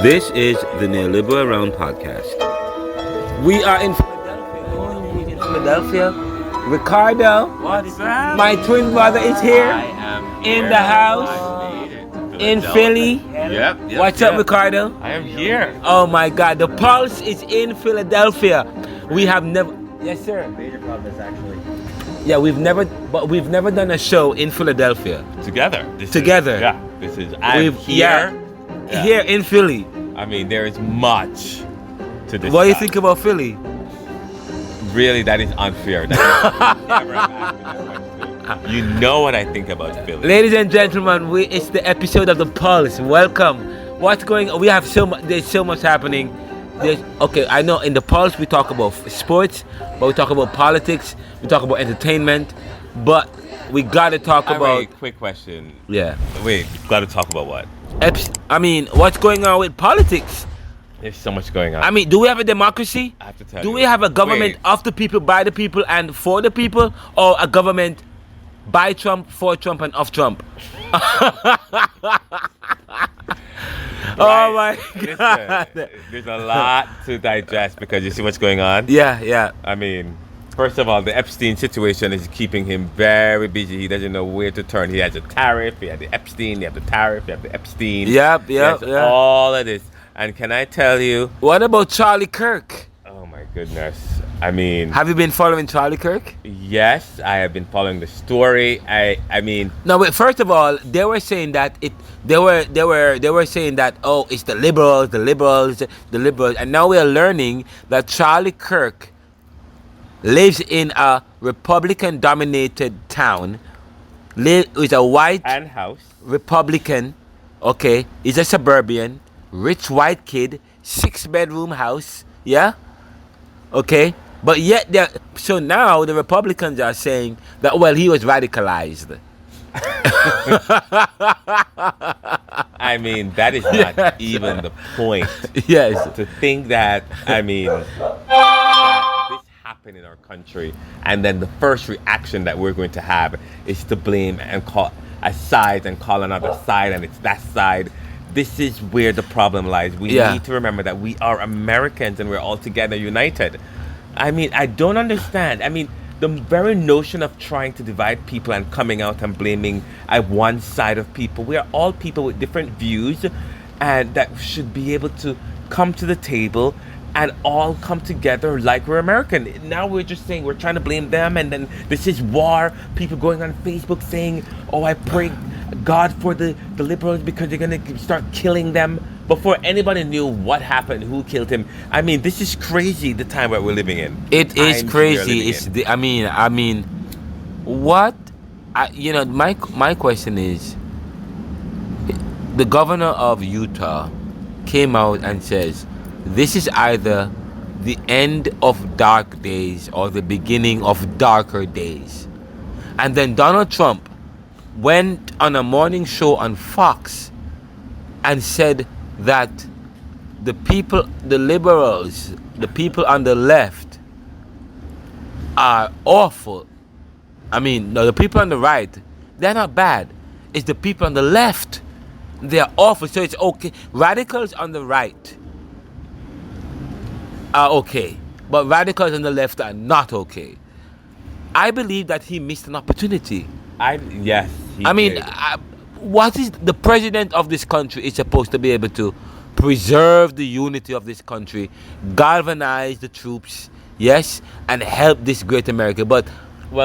This is the Neoliberal Round Podcast. We are in Philadelphia. Ricardo, What's up? my twin brother, is here I am here. in the house I made it. in Philly. Yep. What's up, Ricardo? I am here. Oh my God, the Pulse is in Philadelphia. We have never. Yes, sir. Major problem is actually Yeah, we've never done a show in Philadelphia. Together. This is here. Yeah. Here in Philly. I mean, there is much to discuss. What do you think about Philly? Really, that is unfair. That is never happened that much to. You know what I think about Philly. Ladies and gentlemen, it's the episode of the Pulse. Welcome. What's going on? We have there's so much happening. Okay, I know in the Pulse we talk about sports, but we talk about politics, we talk about entertainment, but we gotta talk about. Wait, quick question. Yeah. Wait, gotta talk about what? What's going on with politics? There's so much going on. I mean, do we have a democracy? I have to tell Do you. we have a government of the people, by the people, and for the people, or a government by Trump, for Trump, and of Trump? Oh my God! Listen, there's a lot to digest because you see what's going on. Yeah. I mean, first of all, the Epstein situation is keeping him very busy. He doesn't know where to turn. He has a tariff. He had the Epstein. He has the tariff. He has the Epstein. Yep. He has all of this. And can I tell you? What about Charlie Kirk? Oh my goodness! I mean, Have you been following Charlie Kirk? yes, I have been following the story. I mean, No, but first of all, they were saying that they were saying that it's the liberals, and now we are learning that Charlie Kirk lives in a Republican-dominated town. Is a white and house. Republican. Okay, he's a suburban, rich white kid, 6-bedroom house. Yeah. Okay. But yet, so now the Republicans are saying that he was radicalized. I mean, that is not even the point. Yes. To think that, I mean, that this happened in our country, and then the first reaction that we're going to have is to blame and call a side and call another side, and it's that side. This is where the problem lies. We need to remember that we are Americans and we're all together united. I mean, I don't understand. I mean, the very notion of trying to divide people and coming out and blaming one side of people. We are all people with different views, and that should be able to come to the table and all come together like we're American. Now we're just saying we're trying to blame them, and then this is war. People going on Facebook saying, I pray God for the liberals because they're going to start killing them, before anybody knew what happened, who killed him. I mean, this is crazy, the time that we're living in. It is crazy. My question is, the governor of Utah came out and says, this is either the end of dark days or the beginning of darker days. And then Donald Trump went on a morning show on Fox and said that the people, the liberals, the people on the left are awful. I mean, no, the people on the right, they're not bad. It's the people on the left, they're awful. So it's okay. Radicals on the right are okay, but radicals on the left are not okay. I believe that he missed an opportunity. Yes. What is the president of this country is supposed to be able to preserve the unity of this country, galvanize the troops, yes, and help this great America. But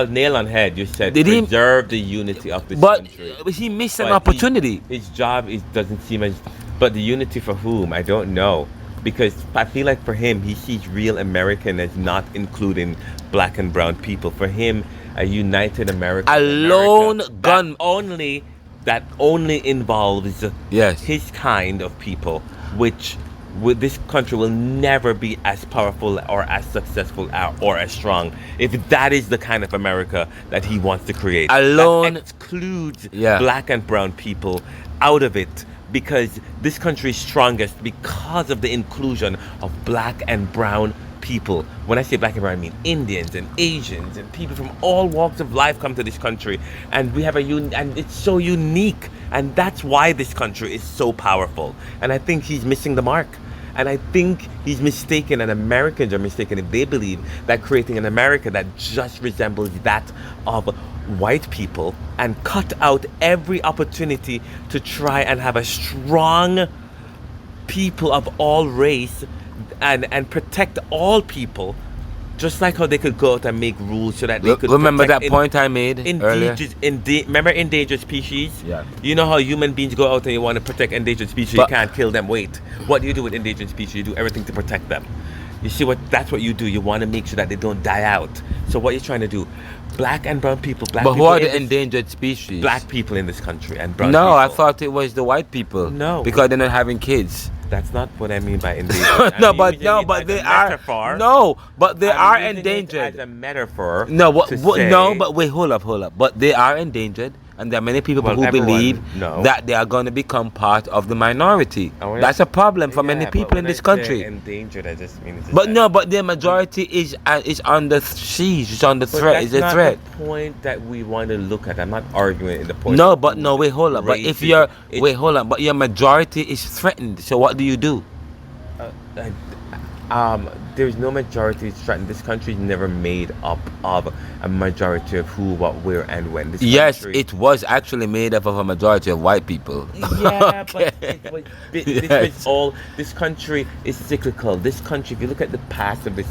nail on head, you said preserve the unity of this country. But he missed an opportunity. His job doesn't seem as, but the unity for whom? I don't know. Because I feel like for him, he sees real American as not including black and brown people. For him, a united America, that only involves his kind of people, which with this country will never be as powerful or as successful or as strong if that is the kind of America that he wants to create. That excludes black and brown people out of it, because this country is strongest because of the inclusion of black and brown people. When I say black and brown, I mean Indians and Asians and people from all walks of life come to this country, and we have and it's so unique. And that's why this country is so powerful. And I think he's missing the mark. And I think he's mistaken, and Americans are mistaken if they believe that creating an America that just resembles that of white people and cut out every opportunity to try and have a strong people of all race and protect all people, just like how they could go out and make rules so that they could remember that point I made earlier? Remember endangered species? Yeah. You know how human beings go out and you want to protect endangered species, you can't kill them. Wait, what do you do with endangered species? You do everything to protect them. You see that's what you do. You want to make sure that they don't die out. So what you're trying to do, black and brown people, but who are the endangered species? Black people in this country and brown people. No, I thought it was the white people. No. Because they're not having kids. That's not what I mean by endangered. but they are. No, but they are endangered. As a metaphor. No, but wait, hold up. But they are endangered, and there are many people who believe that they are going to become part of the minority. That's a problem for many people in this country. Endangered, I just mean. But the majority is under siege. It's under threat. It's a threat. That's not the point that we want to look at. I'm not arguing in the point. Wait, hold up. But if but your majority is threatened. So what do you do? There's no majority threatened. This country is never made up of a majority of who, what, where, and when. It was actually made up of a majority of white people. Yeah, okay. But this country is cyclical. This country, if you look at the past of this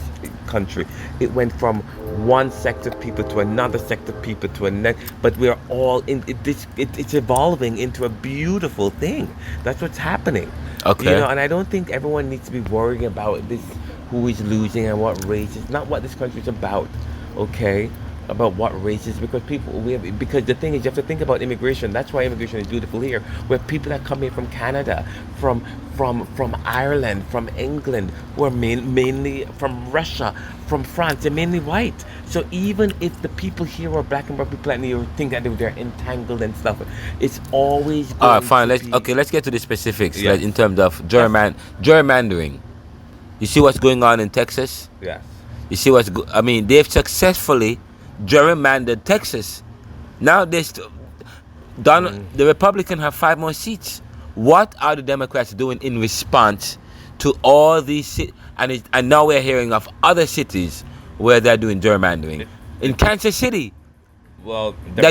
country, it went from one sect of people to another sect of people to a next. But we're all in this. It's evolving into a beautiful thing. That's what's happening. Okay. And I don't think everyone needs to be worrying about this, who is losing and what race. It's not what this country is about, okay? About what races, because because the thing is, you have to think about immigration. That's why immigration is beautiful here. Where people that come here from Canada, from Ireland, from England, who are mainly from Russia, from France, they're mainly white. So even if the people here are black and brown people and you think that they're entangled and stuff, it's always going all right, fine. to Let's get to the specifics. Yes. In terms of gerrymandering. You see what's going on in Texas? Yes. You see they've successfully gerrymandered Texas. Now the Republicans have 5 more seats. What are the Democrats doing in response to all these and now we're hearing of other cities where they're doing gerrymandering. In Kansas City, well, they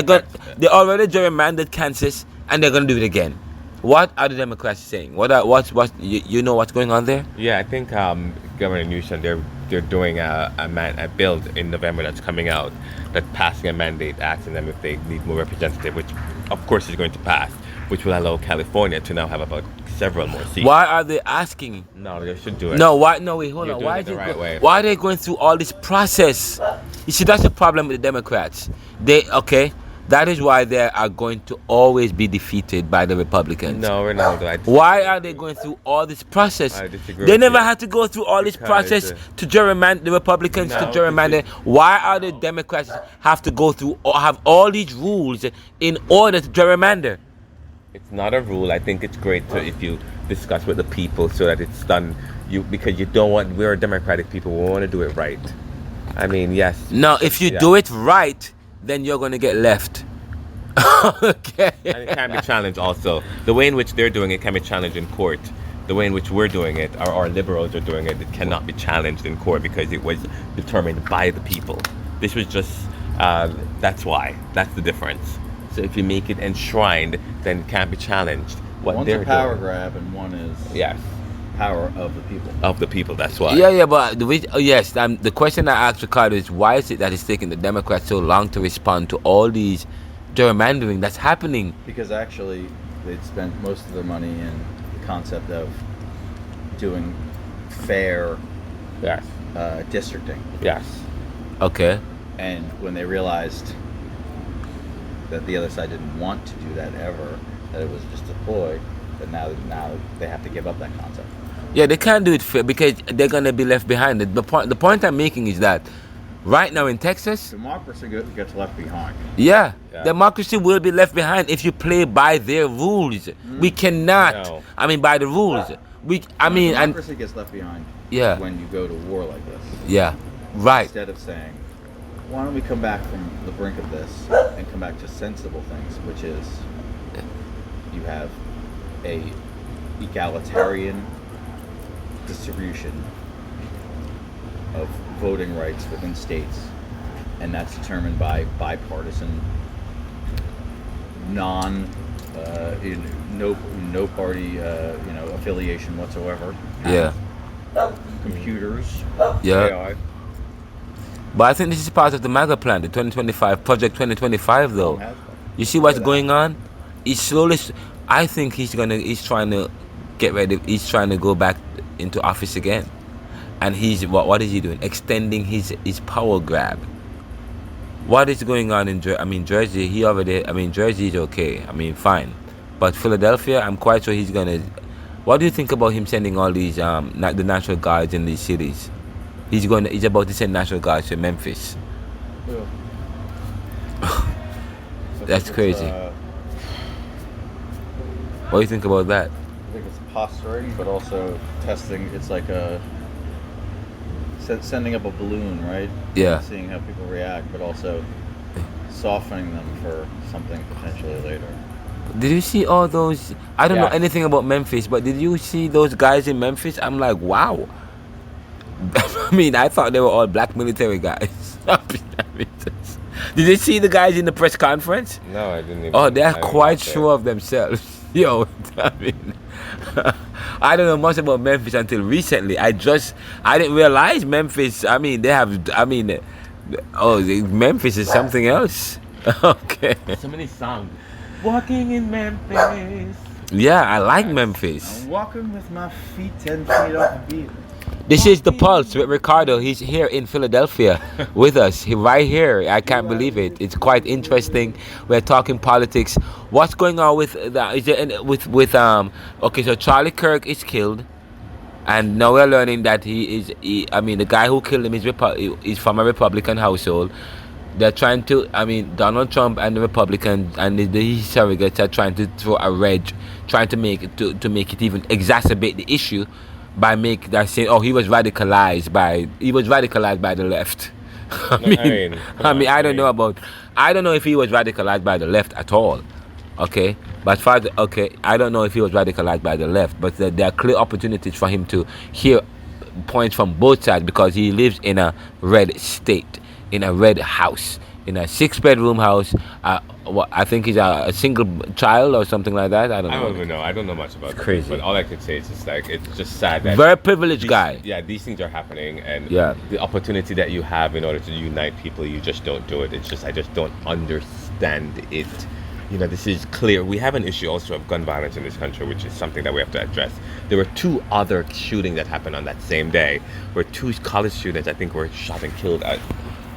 already gerrymandered Kansas, and they're going to do it again. What are the Democrats saying? You know what's going on there? Yeah, I think Governor Newsom, they're doing a bill in November that's coming out, that's passing a mandate, asking them if they need more representative, which of course is going to pass, which will allow California to now have about several more seats. Why are they asking? No, they should do it. No, why? No, wait, hold on. Why are they going through all this process? You see, that's the problem with the Democrats. That is why they are going to always be defeated by the Republicans. No, Renaldo. Why are they going through all this process? I disagree. They never had to go through all this process to gerrymander, the Republicans to gerrymander. Why are the Democrats have to go through or have all these rules in order to gerrymander? It's not a rule. I think it's great if you discuss with the people so that it's done. Because you don't want. We're a democratic people. We want to do it right. I mean, yes. No, if you do it right, then you're going to get left. Okay. And it can be challenged also. The way in which they're doing it can be challenged in court. The way in which we're doing it, or our liberals are doing it, it cannot be challenged in court because it was determined by the people. This was just, that's why. That's the difference. So if you make it enshrined, then it can't be challenged. One's a power grab and one is power of the people. Of the people, that's why. Yeah, but the question I asked Ricardo is, why is it that it's taking the Democrats so long to respond to all these gerrymandering that's happening? Because actually they'd spent most of their money in the concept of doing fair districting. Yes. Okay. And when they realized that the other side didn't want to do that ever, that it was just a ploy, but now they have to give up that concept. Yeah, they can't do it fair because they're going to be left behind. The point I'm making is that right now in Texas, democracy gets left behind. Yeah, democracy will be left behind if you play by their rules. We cannot. No. I mean, by the rules. Democracy gets left behind. Yeah. When you go to war like this. Yeah. Right. Instead of saying, why don't we come back from the brink of this and come back to sensible things, which is you have a egalitarian distribution of voting rights within states, and that's determined by bipartisan, non, no party, affiliation whatsoever. Yeah. Computers, Yeah. AI. But I think this is part of the MAGA plan, the 2025 Project 2025. Though, Has you see what's going on? He's slowly. I think he's trying to get ready. He's trying to go back into office again, and he's what is he doing? Extending his power grab. What is going on in Jersey? Jersey is okay. Fine, but Philadelphia, I'm quite sure he's gonna. What do you think about him sending all these the National Guards in these cities? He's about to send National Guards to Memphis. Yeah. That's crazy. What do you think about that? I think it's posturing, but also testing. It's like sending up a balloon, right? Yeah. Seeing how people react, but also softening them for something potentially later. Did you see all those? I don't know Yeah. anything about Memphis, but did you see those guys in Memphis? I'm like, wow. I thought they were all black military guys. Did you see the guys in the press conference? No, I didn't even. Oh, they're I didn't quite watch it. sure of themselves. Yo, I don't know much about Memphis until recently. I didn't realize Memphis. Memphis is something else. Okay. So many songs. Walking in Memphis. Yeah, I like Memphis. I'm walking with my feet 10 feet off the beat. This is The Pulse with Ricardo. He's here in Philadelphia with us. Right here. I can't believe it. It's quite interesting. We're talking politics. What's going on with so Charlie Kirk is killed, and now we're learning that the guy who killed him is from a Republican household. They're trying to, Donald Trump and the Republicans and the surrogates are trying to throw a wedge, trying to make it even exacerbate the issue by saying, oh, he was radicalized by the left. I don't know if he was radicalized by the left at all. Okay, but I don't know if he was radicalized by the left, but there are clear opportunities for him to hear points from both sides because he lives in a red state, in a red house, in a 6-bedroom house. I think he's a single child or something like that. I don't even know. I don't know much about it. Crazy. But all I could say is it's just sad that very privileged guy. Yeah, these things are happening, and Yeah. the opportunity that you have in order to unite people, you just don't do it. I just don't understand it. This is clear. We have an issue also of gun violence in this country, which is something that we have to address. There were 2 other shootings that happened on that same day, where 2 college students, I think, were shot and killed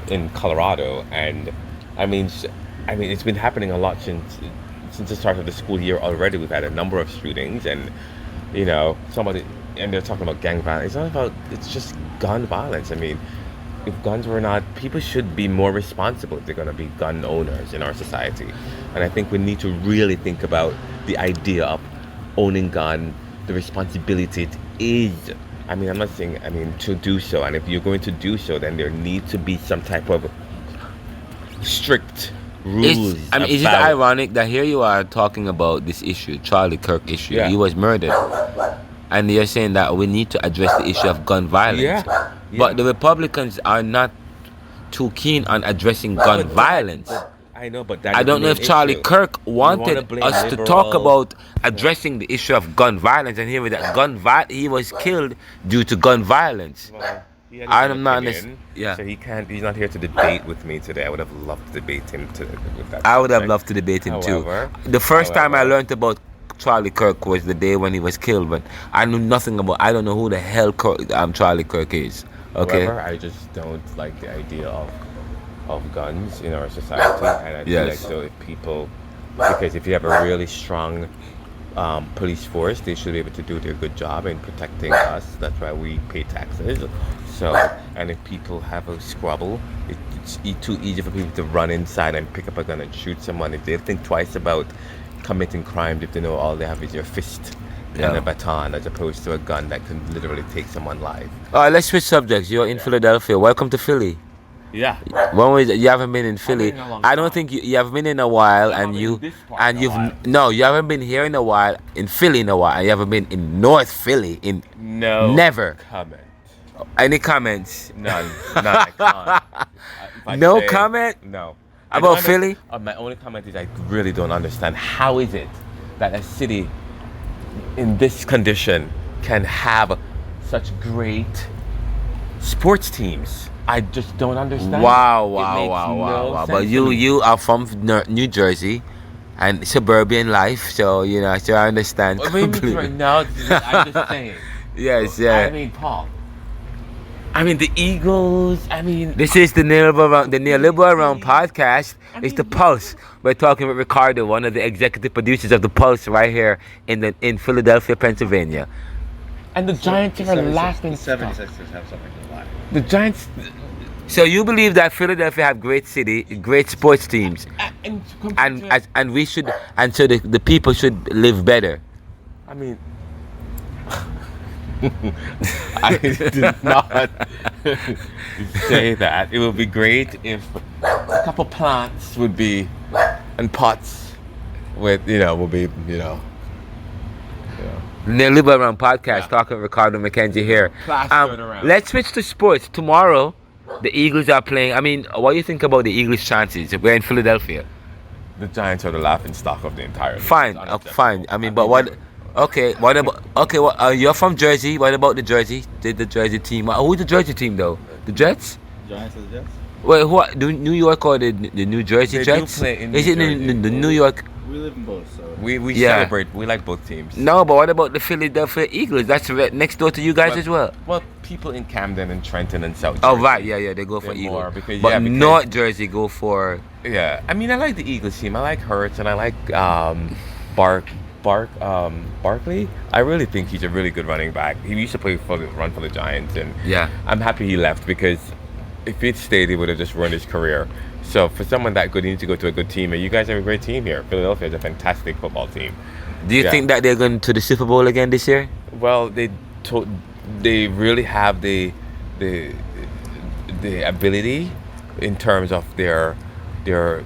in Colorado, and it's been happening a lot since the start of the school year already. We've had a number of shootings, and they're talking about gang violence. It's just gun violence. If guns were not, people should be more responsible if they're going to be gun owners in our society. And I think we need to really think about the idea of owning gun, the responsibility it is. I'm not saying, to do so. And if you're going to do so, then there needs to be some type of strict rules. Is it ironic that here you are talking about this issue, Charlie Kirk issue? Yeah. He was murdered. And you're saying that we need to address the issue of gun violence. Yeah. But the Republicans are not too keen on addressing gun violence. I know, but I don't know if Charlie Kirk wanted us to talk about addressing the issue of gun violence, and here with that he was killed due to gun violence. Well, I'm not. Yeah. So he's not here to debate with me today. I would have loved to debate him with that. I would have loved to debate him too. The first time I learned about Charlie Kirk was the day when he was killed, but I knew nothing about. I don't know who the hell Charlie Kirk is. Okay. However, I just don't like the idea of guns in our society, and I feel like so because if you have a really strong police force, they should be able to do their good job in protecting us. That's why we pay taxes. So, and if people have a squabble, it's too easy for people to run inside and pick up a gun and shoot someone. If they think twice about committing crimes, if they know all they have is your fist and a baton, as opposed to a gun that can literally take someone live. All right, let's switch subjects. You're in Philadelphia. Welcome to Philly. Yeah. When was you haven't been in Philly? been in a long I don't time. think you haven't been in a while, I haven't and been you in this part and in a you've while. no, you haven't been here in a while in Philly in a while. You haven't been in North Philly in No. never. Comment. Any comments? None. None. I can't. If I No say- comment? No. About Philly? My only comment is I really don't understand how is it that a city in this condition can have such great sports teams. I just don't understand. Wow, It wow, makes wow, no wow, wow. sense But to you me. you are from New Jersey, and suburban life, so you know, so I understand I mean, completely. right now, I'm just saying. Yes, yeah. I mean, Paul. I mean, the Eagles. I mean, This is the Neoliberal Round podcast. It's the Pulse. We're talking with Ricardo, one of the executive producers of the Pulse, right here in Philadelphia, Pennsylvania. and the Giants are laughing. The 76ers have something to lie. The Giants. So you believe that Philadelphia have great city, great sports teams, and we should, and so the people should live better. I mean, I did not say that. It would be great if a couple plants would be, and pots with, would be, Neoliberal Round podcast, Yeah. talking with Ricardo Mckenzie here. Plastered around. Let's switch to sports. Tomorrow, the Eagles are playing. I mean, what do you think about the Eagles' chances? We're in Philadelphia. The Giants are the laughing stock of the entire league. Fine, It's unacceptable. fine. I mean, but what? Okay, what about? Okay, you're from Jersey. What about the Jersey? The Jersey team. Who's the Jersey team though? The Jets? Giants or the Jets? Wait, what? The New York or the New Jersey They do Jets? play in Is New it Jersey. the New York? We live in both, so. We Yeah. celebrate. We like both teams. No, but what about the Philadelphia Eagles? That's right next door to you guys Well- as well. Well, people in Camden and Trenton and South Oh Jersey. right, yeah, they go for They're Eagles. more because- But yeah, because- North Jersey go for. Yeah, I mean, I like the Eagles team. I like Hurts and I like Barkley. I really think he's a really good running back. He used to run for the Giants, and Yeah. I'm happy he left because if he'd stayed, he would have just ruined his career. So for someone that good, he needs to go to a good team, and you guys have a great team here. Philadelphia is a fantastic football team. Do you Yeah. think that they're going to the Super Bowl again this year? Well, they really have the ability in terms of their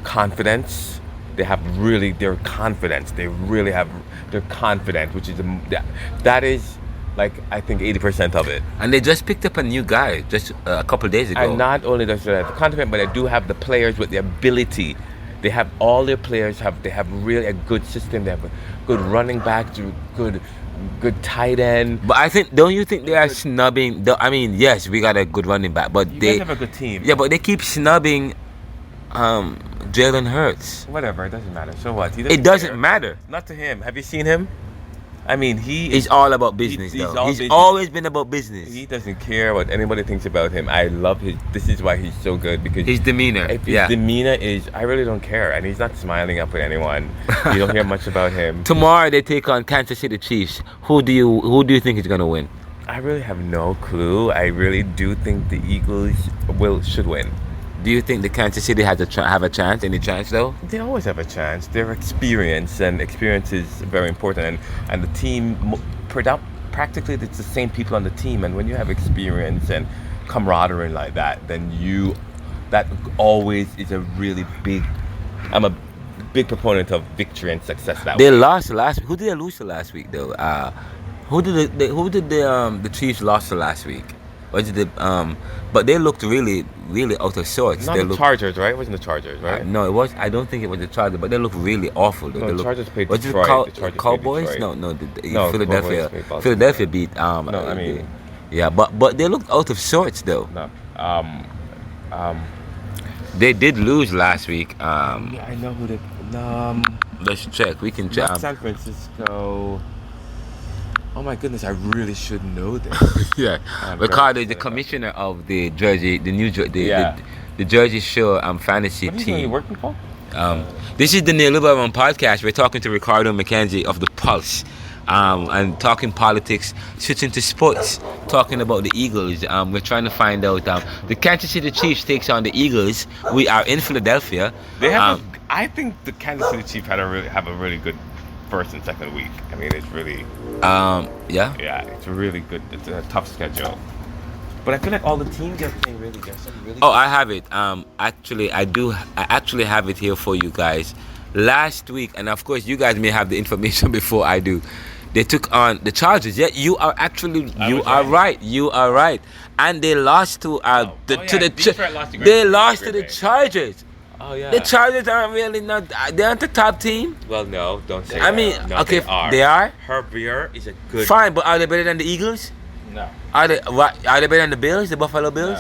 confidence. They're confident. They really have. They're confident, which is that is like I think 80% of it. And they just picked up a new guy just a couple of days ago. And not only does they have the confidence, but they do have the players with the ability. They have all their players they have really a good system. They have a good running back, good tight end. But I think, don't you think they are snubbing? I mean, yes, we got a good running back, but You they guys have a good team. yeah, but they keep snubbing Jalen Hurts. Whatever, it doesn't matter. So what? It doesn't care. matter. Not to him. Have you seen him? I mean, He's all about business, he's though. all He's business. always been about business. He doesn't care what anybody thinks about him. I love this is why he's so good because His demeanor, if his yeah. demeanor is, I really don't care, and he's not smiling up at anyone. You don't hear much about him. Tomorrow they take on Kansas City Chiefs. Who do you think is gonna win? I really have no clue. I really do think the Eagles should win. Do you think the Kansas City has have a chance? Any chance though? They always have a chance. Their experience is very important, and the team practically it's the same people on the team. And when you have experience and camaraderie like that, then that always is a really big. I'm a big proponent of victory and success. They lost last. Who did they lose to last week though? Who did the Chiefs lost to last week? Was it but they looked really out of sorts. Not They the looked, Chargers, right? It wasn't the Chargers, right? no, it was. I don't think it was the Chargers, but they looked really awful. Though. No, They the looked, Chargers played was Detroit. it The Chargers played Cowboys? Detroit. No, No, Philadelphia. Cowboys played Baltimore. Philadelphia beat. No, I mean. yeah, but they looked out of sorts though. No. They did lose last week. Yeah, I know who they. Let's check. We can check. Not San Francisco. Oh my goodness, I really should know this. Yeah, I'm Ricardo very is the excited. commissioner of the Jersey, Yeah. the Jersey Shore fantasy What are you team. working for? This is the Neoliberal Round podcast. We're talking to Ricardo Mckenzie of the Pulse, and talking politics, switching to sports, talking about the Eagles. We're trying to find out. The Kansas City Chiefs takes on the Eagles. We are in Philadelphia. They have. I think the Kansas City Chiefs have a really good first and second week. I mean, it's really. Yeah. Yeah, it's really good. It's a tough schedule. But I feel like all the teams are playing really. There's some really. Oh, I have it. Actually, I do. I actually have it here for you guys. Last week, and of course, you guys may have the information before I do. They took on the Chargers. Yeah, you are actually. You are right. You are right. And they lost to Detroit lost to they Green lost to Bay. the Chargers. Oh yeah. The Chargers aren't really not. They aren't the top team. Well, no, don't say. I that. mean, No, okay, they are. they are Herb Beer is a good. fine, but are they better than the Eagles? No. Are they better than the Bills, the Buffalo Bills?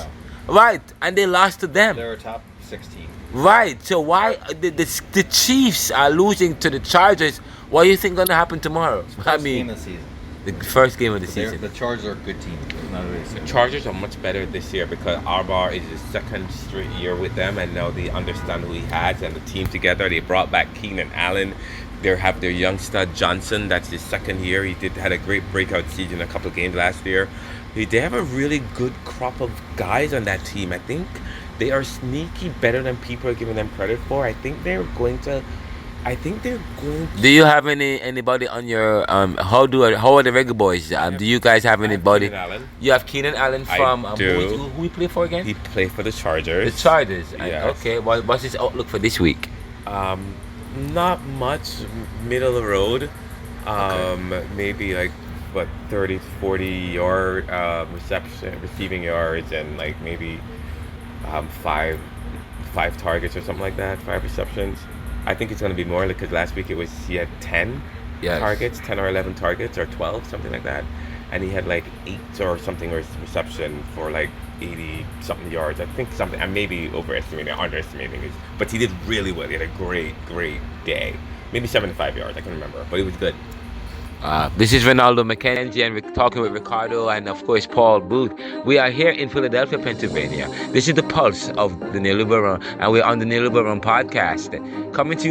Right, and they lost to them. They're a top 16. Right, so why the Chiefs are losing to the Chargers? What do you think gonna happen tomorrow? I First game mean, of the season. the first game of the They're- season. The Chargers are a good team. Not really The Chargers are much better this year because Arbar is his second straight year with them, and now they understand who he has and the team together. They brought back Keenan Allen. They have their young stud Johnson. That's his second year. He had a great breakout season a couple of games last year. They have a really good crop of guys on that team. I think they are sneaky better than people are giving them credit for. I think they're going to. Do you have anybody on your how are the regular boys? Do you guys have anybody? Keenan Allen. You have Keenan Allen I from do. who he play for again? He played for the Chargers. The Chargers. Yes. Okay, what's his outlook for this week? Not much, middle of the road. Maybe like 30 to 40 yard receiving yards, and like maybe five targets or something like that, 5 receptions. I think it's going to be more because last week he had 10 targets, 10 or 11 targets or 12, something like that, and he had like 8 or something reception for like 80 something yards. I think something. I may be overestimating or underestimating it, but he did really well. He had a great day. Maybe 75 yards. I can't remember, but it was good. This is Renaldo, Mckenzie, and we're talking with Ricardo and of course Paul Booth. We are here in Philadelphia, Pennsylvania. This is the pulse of the Neoliberal, and we're on the Neoliberal podcast, coming to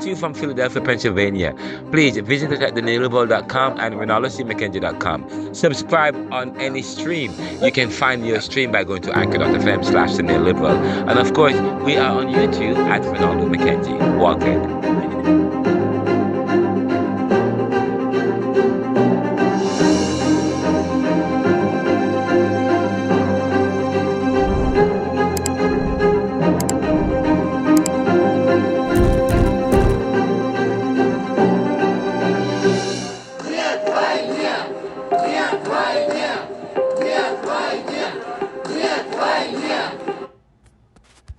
you from Philadelphia, Pennsylvania. Please visit us at theneoliberal.com and renaldocmckenzie.com. Subscribe on any stream. You can find your stream by going to anchor.fm/theneoliberal, and of course we are on YouTube at Renaldo Mckenzie. Walk it.